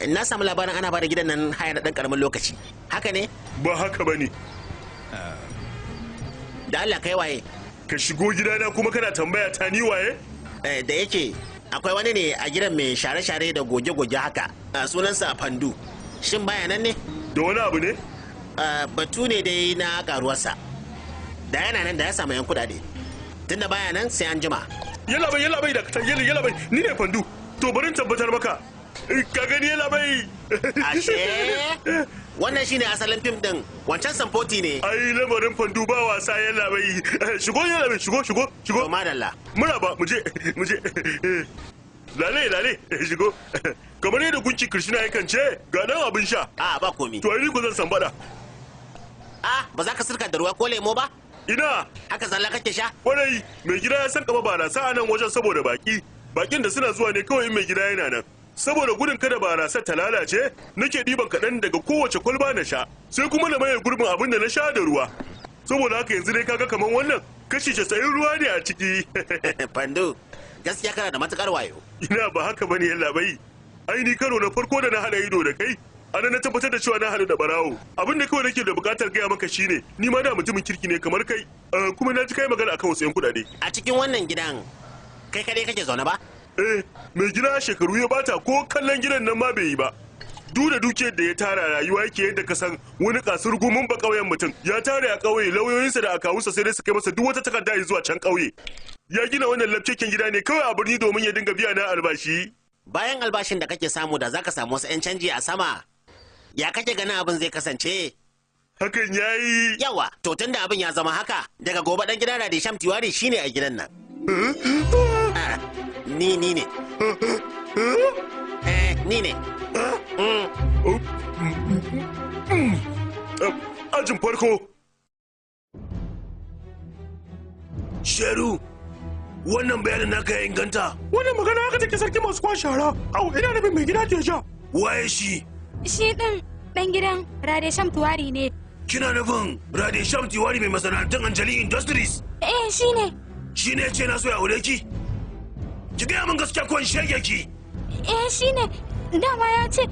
Na samu labarin ana bada gidan nan haya na ɗan ƙaramin lokaci. Haka ne? Ba haka ba ne. Da Allah kai waye? Ka shigo gidana kuma kana tambaya ta ni waye? Da yake akwai wani ne a gidan mai share-share da goge-goge haka. Sunansa Fandu. Shin baya nan ne? Da wani abu ne? Batu ne dai na karuwarsa. Da yana nan da ya samu yan kudade. Tunda baya nan sai an jima. Yalla bai da katar yalla bai ni ne Fandu. To bari tabbatar maka. Ka gani yalla bai. Ashe wannan shine asalin fim din. Wancan samfoti ne. Ai lamarin Fandu ba wasa yalla bai. Shigo yalla bai shigo. To madalla. Muna ba mu je. Lale shigo. Kamar yadda gunki Krishna yakan ce ga nan abin sha. Ba komi. To ai ko zan san bada. Ba za ka sirka da ruwa ko lemo ba? Ina. Haka zalla kake sha? Kwarai, mai gida ya san kama ba na sa nan wajen saboda baki. Bakin da suna zuwa ne kawai in mai gida yana nan. Saboda gudun kada barasa ta lalace, nake ɗiban kaɗan daga kowace kwalba na sha. Sai kuma na maye gurbin abin da na sha da ruwa. Saboda haka yanzu dai kaga kaman wannan kashi 90 ruwa ne a ciki. Fandu, gaskiya kana da matukar wayo. Ina ba haka bane yalla bai. Ai ni karo na farko da na hada ido da kai. Ana na tabbatar da cewa na hadu da barawo. Abin da kawai nake da bukatar gaya maka shine ni ma da mutumin kirki ne kamar kai. Kuma na ji kai magana akan wasu yan kudade. A cikin wannan gidan kai kadai kake zaune ba? Mai gida shekaru ya bata ko kallon gidan nan ma bai yi ba. Duk da dukiyar da ya tara rayuwa yake yadda ka san wani kasur gumin ba kauyen mutum. Ya tara a kauye lauyoyinsa da akawunsa sai dai su kai masa duk wata takarda zuwa can kauye. Ya gina wannan lafkeken gida ne kawai a birni domin ya dinga biya na albashi. Bayan albashin da kake samu da zaka samu wasu 'yan canji a sama. Ya kake ganin abin zai kasance? Hakan yayi. Yawa, to tunda abin ya zama haka, daga gobe dan gidan Radisham Tiwari shine a gidan nan. Ni ne. Ni ne. Ajin farko. Sheru, wannan bayanin naka ya inganta. Wannan magana haka take sarki masu kwashara. Au, ina nufin mai gida ke sha. Waye shi? Shi ɗan gidan Radisham Tiwari ne. Kina nufin Radisham Tiwari mai masana'antun Anjali Industries? Shi ne. Shi ne ce na so ya aure ki? Ki gaya min gaskiya ko in shege ki? Shi ne. Dama ya ce,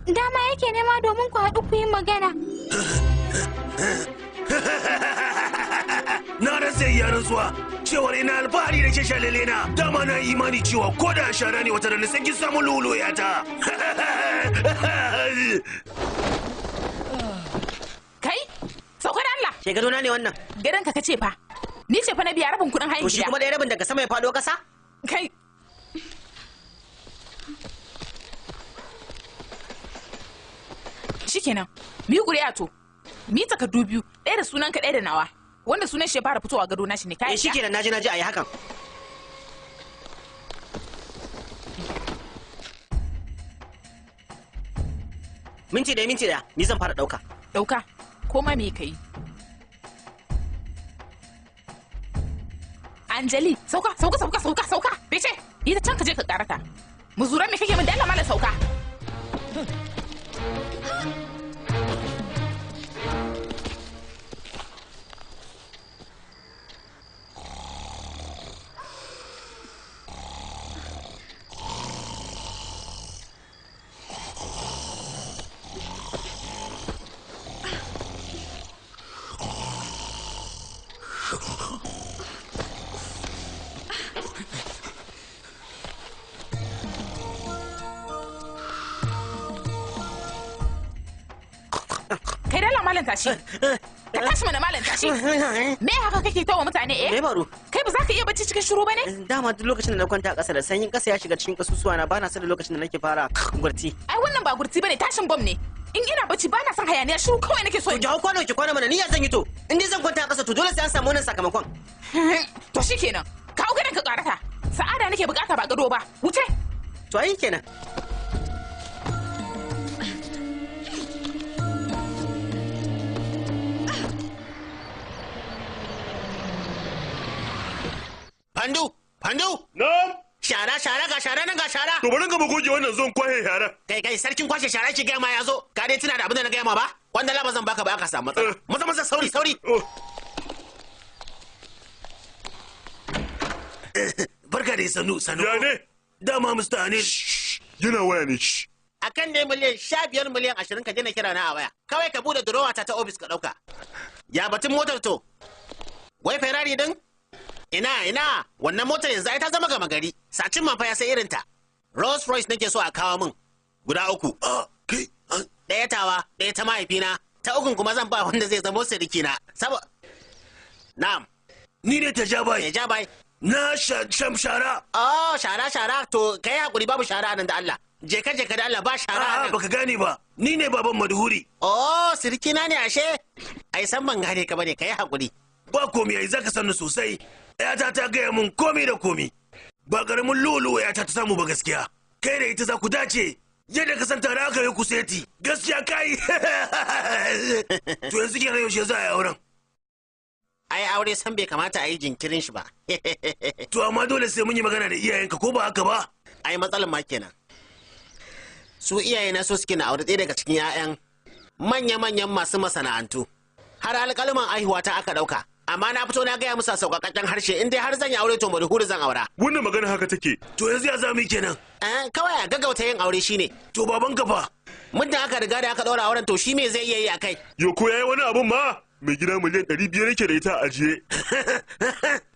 dama yake nema domin ku haɗu ku yi magana. Na rasa yaran zuwa cewar ina alfahari da ke shalele na. Dama na imani cewa ko da shara ne wata rana sai kin samu luluya ta. Kai, saukar Allah. Ke gadona ne wannan? Gadon ka kace fa. Ni ce fa na biya rabin kuɗin hayan gida. To shi kuma ɗaya rabin daga sama ya faɗo ƙasa? Kai. Shikenan, mi ƙuri'a to. Mi takardu biyu, ɗaya da sunan ka ɗaya da nawa. Wanda sunan shi ya fara fitowa gado na shi ne kai. Shikenan naji a yi hakan. Minti ɗaya, ni zan fara ɗauka. Ɗauka, ko ma me kai? Anjali, sauka. Bece, ita can ka je ka karata. Muzuran me kake min da Allah mala sauka. Tashi. Ka tashi mana malam tashi. Me haka kake tawa mutane Me baro? Kai ba za ka iya bacci cikin shiru bane? Dama duk lokacin da na kwanta a ƙasa da sanyin ƙasa ya shiga cikin kasusuwa na bana son lokacin da nake fara gurti. Ai wannan ba gurti bane tashin bom ne. In ina bacci bana son hayaniya shiru kawai nake so. To jawo kwano ki kwana mana ni ya zan yi to. In dai zan kwanta a ƙasa to dole sai an samu wannan sakamakon. To shikenan. Kawo gadon ka karata. Sa'ada nake bukata ba gado ba. Wuce. To ai kenan. Fandu! Na'am! Shara ga shara nan ga shara! To bari gaba goge wannan zon kwahe shara. Kai sarkin kwashe shara ki gaya ma ya zo. Ka dai tuna da abin da na gaya ma ba? Wanda laba zan baka ba ka samu matsala. Maza sauri! Barka dai sanu. Ya ne? dama Mr. Anil. Yana waya ne. Akan ne miliyan 15 miliyan 20 ka daina kira na a waya. Kawai ka bude durowa ta ofis ka dauka. Ya batun motar to? Wai Ferrari din? Ina, wannan motar yanzu ai ta zama gama gari. Sacin man fa ya sai irin ta. Rolls Royce nake so a kawo min. Guda 3. Ɗaya tawa, ɗaya ta mahaifina. Ta ukun kuma zan ba wanda zai zama sirikina. Na'am. Ni ne ta jabai. Ja bai. Na sham shara. Oh, shara. To kai hakuri babu shara nan da Allah. Je ka da Allah ba shara nan. Baka gane ba. Ni ne baban Madhuri. Oh, sirikina ne ashe. Ai san ban gane ka bane kai hakuri. Ba komi ai zaka sani sosai. Yata ta gaya mun komi da komi. Ba karamin lulu yata ta samu ba gaskiya. Kai da ita za ku dace. Yadda ka san tare aka yi ku seti. Gaskiya kai. To yanzu kenan yaushe za a yi auren. Ai aure san bai kamata a yi jinkirin shi ba. To amma dole sai mun yi magana da iyayenka ko ba haka ba? Ai matsalar ma kenan. Su iyaye na so suke na aure ɗaya daga cikin 'ya'yan manya-manyan masu masana'antu. Har alƙalman aihuwa ta aka ɗauka. Amma na fito na gaya musu a sauƙaƙaƙen harshe in dai har zan yi aure to Madhuri zan aura. Wannan magana haka take. To yanzu ya zami kenan. Kawai a gaggauta yin aure shine. To baban ka fa? Muddin aka riga da aka ɗaura auren to shi me zai iya yi a kai? Yo ko yayi wani abun ma? Mai gida miliyan 500 yake da ita a ajiye.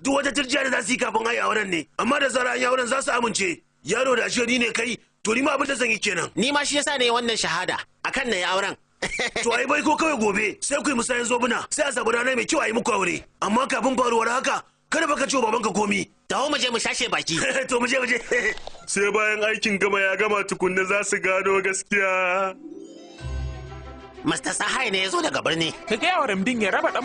Duk wata turjiya da za su yi kafin ayi auren ne. Amma da zara an yi auren za su amince. Yaro da ashe ni ne kai. To ni ma abin da zan yi kenan. Ni ma shi yasa ne wannan shahada akan na yi auren. To ai bai ko kawai gobe sai ku yi musayan zobuna sai a zabi rana mai kyau a yi muku aure. Amma kafin faruwar haka kada baka ce wa babanka komi. Taho mu je mu shashe baki. To mu je. Sai bayan aikin gama ya gama tukunna za su gano gaskiya. Mr. Sahai ne ya zo daga birni. Ka gaya wa Ramdin ya raba ɗan